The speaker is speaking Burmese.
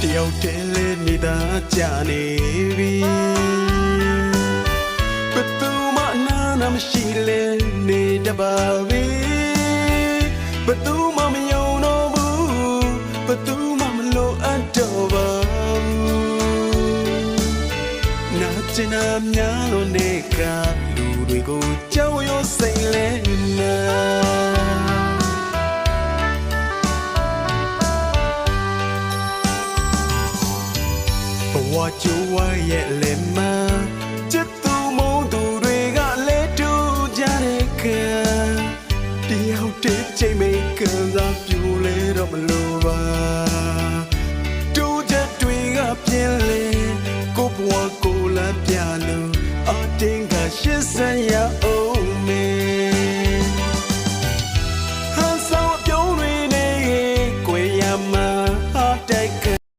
တယောက်တည်းလေးနေတာကြနေပြီဘယ်သူမှနာနာမရှိလဲနေတပါပြီဘယ်သူမှမယုံတော့ဘူးဘယ်သူမှမလိုအပ်တော့ပါဘူးနာကျင်နာများလို့နေကလူတွေကိုကြောက်ရွံ့စိတ်လဲနာဘဝကျိုးဝရဲ့လေမချစ်သူမုန်းသူတွေကလဲတူကြတဲ့ခံတယောက်တည်းချိန်မိတ်ကစားပြိုလဲတော့မလိုပါတူချက်တွေကပြင်းလဲကိုဘဝကိုလာပြလို့အတင်းကရှစ်ဆရာ